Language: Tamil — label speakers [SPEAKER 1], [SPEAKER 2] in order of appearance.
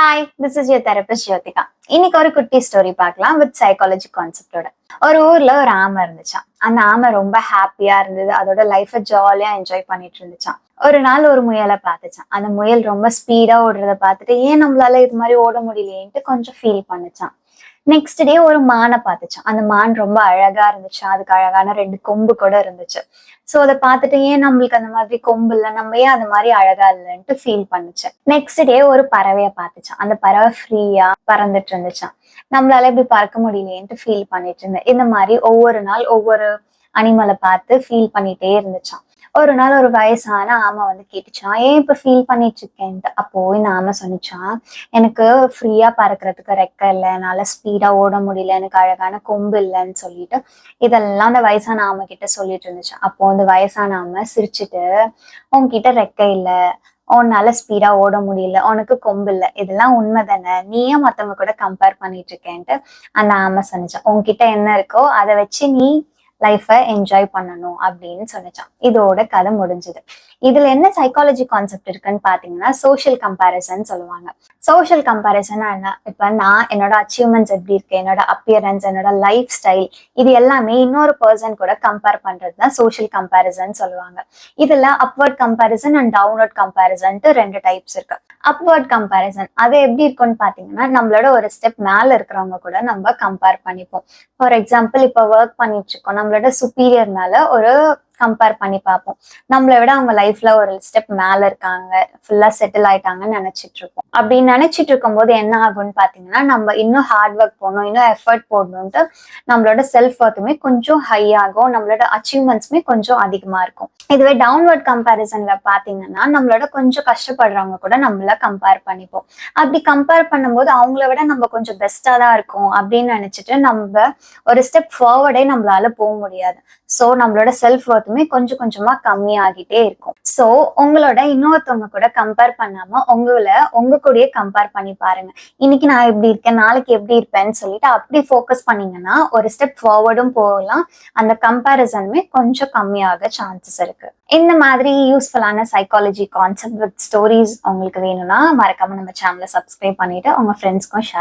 [SPEAKER 1] Hi, this is your therapist Jyothika. இன்னைக்கு ஒரு குட்டி ஸ்டோரி பார்க்கலாம் வித் சைக்காலஜி கான்செப்டோட. ஒரு ஊர்ல ஒரு ஆமை இருந்துச்சாம். அந்த ஆமை ரொம்ப ஹாப்பியா இருந்தது. அதோட லைஃபை ஜாலியா என்ஜாய் பண்ணிட்டு இருந்துச்சாம். ஒரு நாள் ஒரு முயலை பார்த்துச்சான். அந்த முயல் ரொம்ப ஸ்பீடா ஓடுறத பார்த்துட்டு ஏன் நம்மளால இது மாதிரி ஓட முடியலையேன்ட்டு கொஞ்சம் ஃபீல் பண்ணுச்சான். நெக்ஸ்ட் டே ஒரு மானை பார்த்துச்சான். அந்த மான் ரொம்ப அழகா இருந்துச்சு. அதுக்கு அழகான 2 கொம்பு கூட இருந்துச்சு. சோ அதை பார்த்துட்டு ஏன் நம்மளுக்கு அந்த மாதிரி கொம்பு இல்லை, நம்ம ஏன் அந்த மாதிரி அழகா இல்லைன்ட்டு ஃபீல் பண்ணுச்சு. நெக்ஸ்ட் டே ஒரு பறவைய பார்த்துச்சான். அந்த பறவை ஃப்ரீயா பறந்துட்டு இருந்துச்சான். நம்மளால இப்படி பறக்க முடியலையேன்ட்டு ஃபீல் பண்ணிட்டு இருந்தேன். இந்த மாதிரி ஒவ்வொரு நாள் ஒவ்வொரு அனிமலை பார்த்து ஃபீல் பண்ணிட்டே இருந்துச்சான். ஒரு நாள் ஒரு வயசான ஆமை வந்து கேட்டுச்சான், ஏன் இப்ப ஃபீல் பண்ணிட்டு இருக்கேன்ட்டு. அப்போ இந்த ஆமை சொன்னிச்சான், எனக்கு ஃப்ரீயா பறக்கிறதுக்கு ரெக்க இல்லை, என்னால ஸ்பீடா ஓட முடியல, எனக்கு அழகான கொம்பு இல்லைன்னு சொல்லிட்டு இதெல்லாம் அந்த வயசான ஆமை கிட்ட சொல்லிட்டு இருந்துச்சு. அப்போ அந்த வயசான ஆமை சிரிச்சுட்டு, உன்கிட்ட ரெக்க இல்லை, உன்னால ஸ்பீடா ஓட முடியல, உனக்கு கொம்பு இல்லை, இதெல்லாம் உண்மை தானே, நீ ஏன் மத்தவங்க கூட கம்பேர் பண்ணிட்டு இருக்கேன்ட்டு அந்த ஆமை சொன்னிச்சான். உன்கிட்ட என்ன இருக்கோ அதை வச்சு நீ லைஃபை என்ஜாய் பண்ணணும் அப்படின்னு சொன்னிச்சான். இதோட கதை முடிஞ்சது. இதுல என்ன சைக்காலஜி கான்செப்ட் இருக்குன்னு பாத்தீங்கன்னா சோஷியல் கம்பேரிசன் சொல்லுவாங்க. சோஷியல் கம்பேரிசன் என்ன, இப்ப நான் என்னோட அச்சீவ்மெண்ட்ஸ் எப்படி இருக்கு, என்னோட அப்பியரன்ஸ், என்னோட லைஃப் ஸ்டைல், இது எல்லாமே இன்னொரு பர்சன் கூட கம்பேர் பண்றதுதான் சோஷியல் கம்பேரிசன் சொல்லுவாங்க. இதுல அப்வர்ட் கம்பேரிசன் அண்ட் டவுன்வர்ட் கம்பேரிசன்ட்டு 2 டைப்ஸ் இருக்கு. அப்வர்ட் கம்பேரிசன் அது எப்படி இருக்குன்னு பாத்தீங்கன்னா நம்மளோட ஒரு ஸ்டெப் மேல இருக்கிறவங்க கூட நம்ம கம்பேர் பண்ணிப்போம். ஃபார் எக்ஸாம்பிள் இப்ப ஒர்க் பண்ணிட்டு இருக்கோம், நம்மளோட சுப்பீரியர் மேல ஒரு கம்பேர் பண்ணி பார்ப்போம். நம்மளை விட அவங்க லைஃப்ல ஒரு ஸ்டெப் மேல இருக்காங்க, ஃபுல்லா செட்டில் ஆயிட்டாங்கன்னு நினைச்சிட்டு இருப்போம். அப்படி நினைச்சிட்டு இருக்கும் போது என்ன ஆகும்னு பாத்தீங்கன்னா நம்ம இன்னும் ஹார்ட் ஒர்க் போடணும், இன்னும் எஃபர்ட் போடணும்ட்டு நம்மளோட செல்ஃப் ஒர்த்துமே கொஞ்சம் ஹை ஆகும், நம்மளோட அச்சீவ்மெண்ட்ஸுமே கொஞ்சம் அதிகமா இருக்கும். இதுவே டவுன்வர்ட் கம்பேரிசன்ல பாத்தீங்கன்னா நம்மளோட கொஞ்சம் கஷ்டப்படுறவங்க கூட நம்மள கம்பேர் பண்ணிப்போம். அப்படி கம்பேர் பண்ணும்போது அவங்கள விட நம்ம கொஞ்சம் பெஸ்டா தான் இருக்கும் அப்படின்னு நினைச்சிட்டு நம்ம ஒரு ஸ்டெப் ஃபார்வர்டே நம்மளால போக முடியாது. சோ நம்மளோட செல்ஃப் ஒர்த்துமே கொஞ்சம் கொஞ்சமா கம்மியாகிட்டே இருக்கும். சோ உங்களோட இன்னொருத்தவங்க கூட கம்பேர் பண்ணாம உங்க கூடயே கம்பேர் பண்ணி பாருங்க. இன்னைக்கு நான் எப்படி இருக்கேன், நாளைக்கு எப்படி இருப்பேன்னு சொல்லிட்டு அப்படி ஃபோக்கஸ் பண்ணீங்கன்னா ஒரு ஸ்டெப் ஃபார்வர்டும் போகலாம், அந்த கம்பேரிசனுமே கொஞ்சம் கம்மியாக சான்சஸ் இருக்கு. இந்த மாதிரி யூஸ்ஃபுல்லான சைக்காலஜி கான்செப்ட் வித் ஸ்டோரிஸ் உங்களுக்கு வேணும்னா மறக்காம நம்ம சேனலை சப்ஸ்கிரைப் பண்ணிட்டு உங்க ஃப்ரெண்ட்ஸ்க்கும் ஷேர்